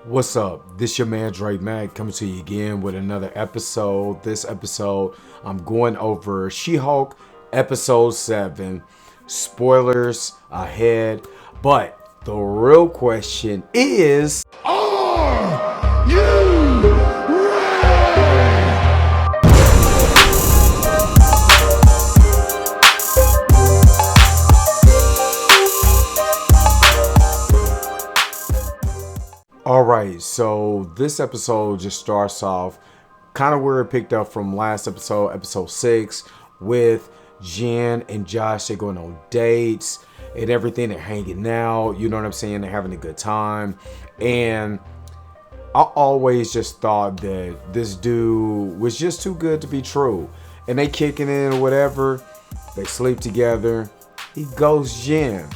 What's up? This your man Drake Mack coming to you again with another episode. This episode, I'm going over She-Hulk episode 7. Spoilers ahead, but the real question is, Are you ready? alright, so this episode just starts off kind of where it picked up from last episode, episode 6, with Jen and Josh. They're going on dates and everything. They're hanging out, you know what I'm saying? They're having a good time. And I always just thought that this dude was just too good to be true. And they kicking in or whatever. They sleep together. He ghosts Jen.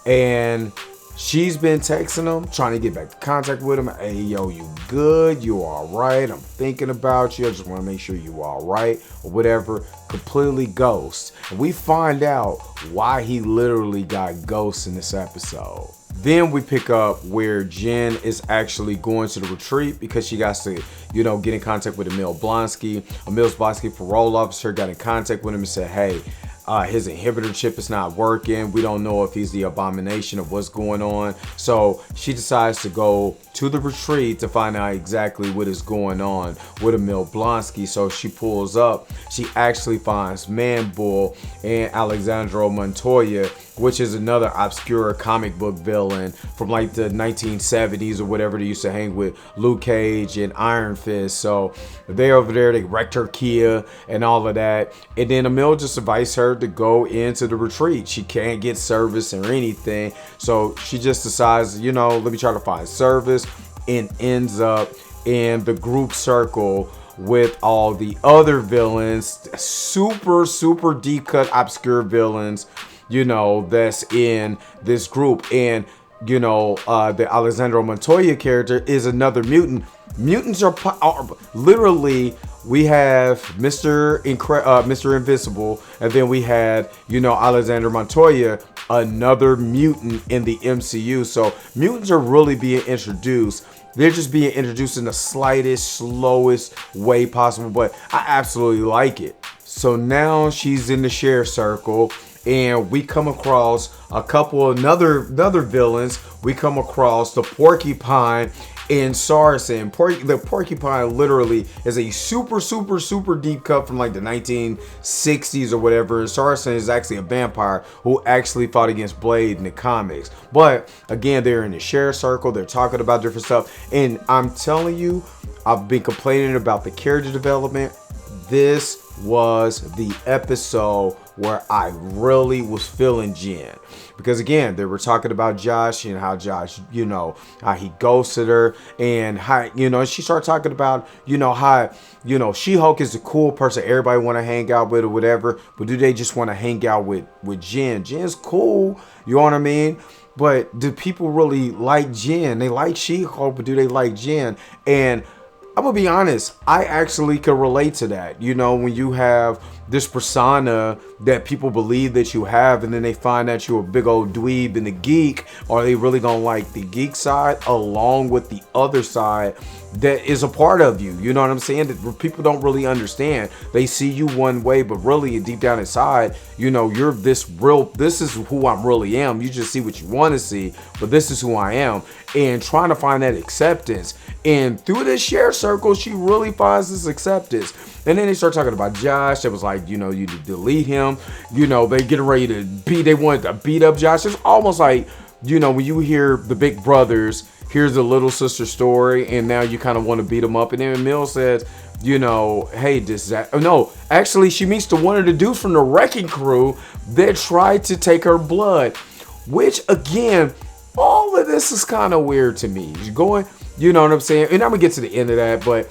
And she's been texting him, trying to get back in contact with him. Hey, yo, you good? You all right? I'm thinking about you. I just want to make sure you all right or whatever. Completely ghost. And we find out why he literally got ghost in this episode. Then we pick up where Jen is actually going to the retreat because she got to, get in contact with Emil Blonsky. Emil Blonsky, parole officer, got in contact with him and said, hey, his inhibitor chip is not working. We don't know if he's the abomination of what's going on. So she decides to go to the retreat to find out exactly what is going on with Emil Blonsky. So she pulls up. She actually finds Man-Bull and Alexandro Montoya, which is another obscure comic book villain from like the 1970s or whatever. They used to hang with Luke Cage and Iron Fist. So they're over there. They wrecked her Kia and all of that. And then Emil just invites her to go into the retreat. She can't get service or anything. So she just decides, let me try to find service, and ends up in the group circle with all the other villains, super deep cut obscure villains, that's in this group. And the Alexandro Montoya character is another mutant. Mutants are literally, we have Mr. Invisible, and then we had Alexander Montoya, another mutant in the MCU. So mutants are really being introduced. They're just being introduced in the slightest, slowest way possible, but I absolutely like it. So now she's in the share circle, and we come across a couple of other villains. We come across the Porcupine and Saracen. The Porcupine literally is a super deep cut from like the 1960s or whatever. And Saracen is actually a vampire who actually fought against Blade in the comics. But again, they're in the share circle. They're talking about different stuff. And I'm telling you, I've been complaining about the character development. This was the episode where I really was feeling Jen, because again, they were talking about Josh and how Josh, how he ghosted her, and how, she started talking about, how, She-Hulk is a cool person everybody want to hang out with or whatever, but do they just want to hang out with Jen? Jen's cool, you know what I mean? But do people really like Jen? They like She-Hulk, but do they like Jen? And I'm gonna be honest, I actually could relate to that. When you have this persona that people believe that you have, and then they find that you're a big old dweeb and a geek, are they really gonna like the geek side along with the other side that is a part of you? You know what I'm saying? That people don't really understand. They see you one way, but really deep down inside, you're this is who I really am. You just see what you want to see, but this is who I am. And trying to find that acceptance. And through this share circle, she really finds this acceptance. And then they start talking about Josh. It was like, you delete him. They getting ready to they wanted to beat up Josh. It's almost like, when you hear the big brothers, here's the little sister story, and now you kind of want to beat them up. And then Emil says, hey, no, actually, she meets one of the dudes from the wrecking crew that tried to take her blood, which again, all of this is kind of weird to me. You're going, you know what I'm saying? And I'm gonna get to the end of that, but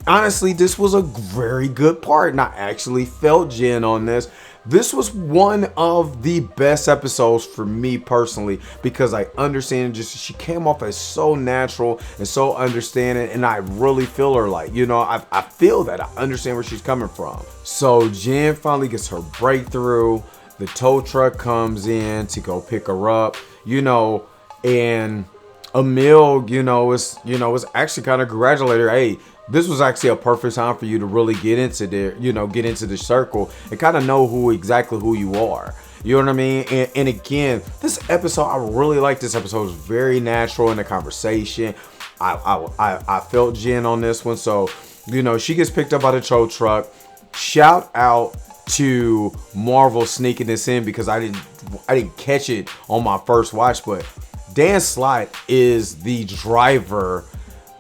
honestly, this was a very good part, and I actually felt Jen on this. This was one of the best episodes for me personally, because I understand she came off as so natural and so understanding, and I really feel her. Like, I feel that. I understand where she's coming from. So Jen finally gets her breakthrough. The tow truck comes in to go pick her up, and Emil, was actually kind of congratulated her. Hey, this was actually a perfect time for you to really get into get into the circle and kind of know exactly who you are. You know what I mean? And again, this episode, I really like this episode. It was very natural in the conversation. I felt Jen on this one. So, she gets picked up by the tow truck. Shout out to Marvel sneaking this in because I didn't catch it on my first watch, but Dan Slott is the driver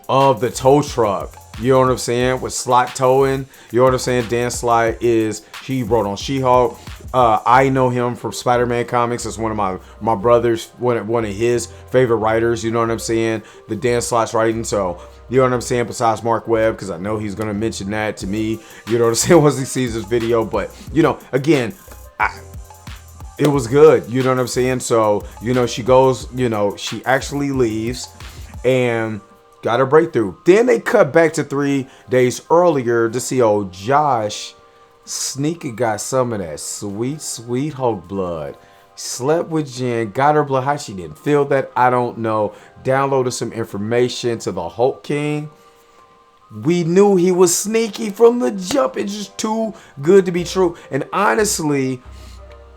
of the tow truck. You know what I'm saying? With Slott towing. You know what I'm saying? Dan Slott he wrote on She-Hulk. I know him from Spider-Man comics. It's one of my brother's, one of his favorite writers. You know what I'm saying? The Dan Slott's writing. So, you know what I'm saying? Besides Mark Webb, because I know he's going to mention that to me. You know what I'm saying? Once he sees this video. But, again, it was good. You know what I'm saying? So, she goes, she actually leaves and got her breakthrough. Then they cut back to 3 days earlier to see old Josh sneaky got some of that sweet, sweet Hulk blood. Slept with Jen, got her blood. How she didn't feel that, I don't know. Downloaded some information to the Hulk King. We knew he was sneaky from the jump. It's just too good to be true. And honestly,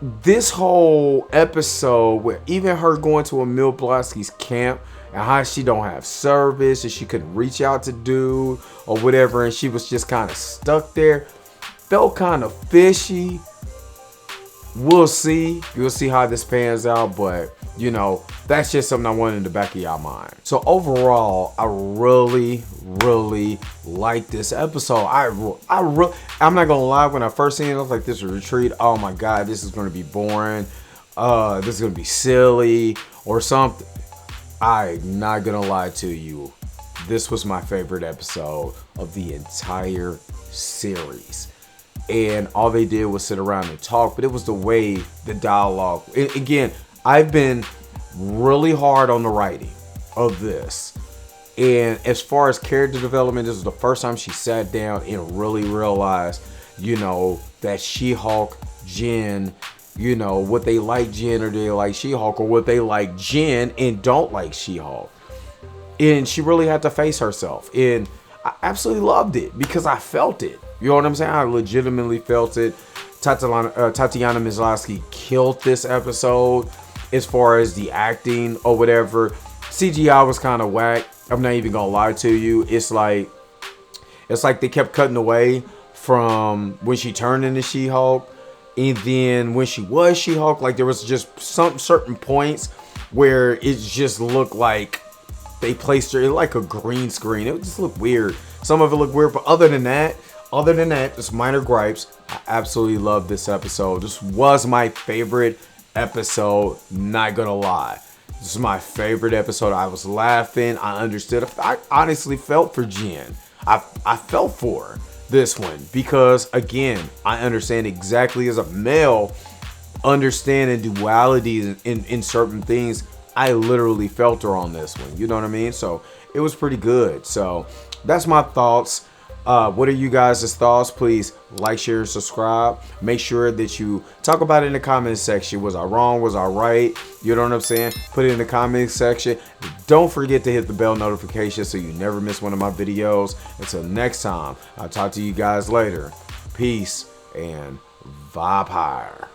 this whole episode, where even her going to Emil Blonsky's camp and how she don't have service and she couldn't reach out to dude or whatever, and she was just kind of stuck there, felt kind of fishy. We'll see. You'll see how this pans out, but that's just something I wanted in the back of y'all mind. So overall, I really, really like this episode. I'm not gonna lie. When I first seen it, I was like, "This is a retreat. Oh my god, this is gonna be boring. This is gonna be silly or something." I'm not gonna lie to you. This was my favorite episode of the entire series. And all they did was sit around and talk, but it was the way the dialogue. Again, I've been really hard on the writing of this. And as far as character development, this was the first time she sat down and really realized, that She-Hulk, Jen, what they like Jen or they like She-Hulk, or what they like Jen and don't like She-Hulk. And she really had to face herself. And I absolutely loved it because I felt it. You know what I'm saying? I legitimately felt it. Tatiana Maslany killed this episode as far as the acting or whatever. CGI was kind of whack. I'm not even gonna lie to you. It's like they kept cutting away from when she turned into She-Hulk, and then when she was She-Hulk, like there was just some certain points where it just looked like they placed her in like a green screen. It just looked weird. Some of it looked weird, but other than that, just minor gripes. I absolutely love this episode. This was my favorite episode, not gonna lie. This is my favorite episode. I was laughing. I understood. I honestly felt for Jen. I felt for her this one because, again, I understand exactly as a male, understanding dualities in certain things. I literally felt her on this one. You know what I mean? So it was pretty good. So that's my thoughts. What are you guys' thoughts? Please like, share, and subscribe. Make sure that you talk about it in the comment section. Was I wrong? Was I right? You know what I'm saying? Put it in the comment section. Don't forget to hit the bell notification so you never miss one of my videos. Until next time, I'll talk to you guys later. Peace and vibe higher.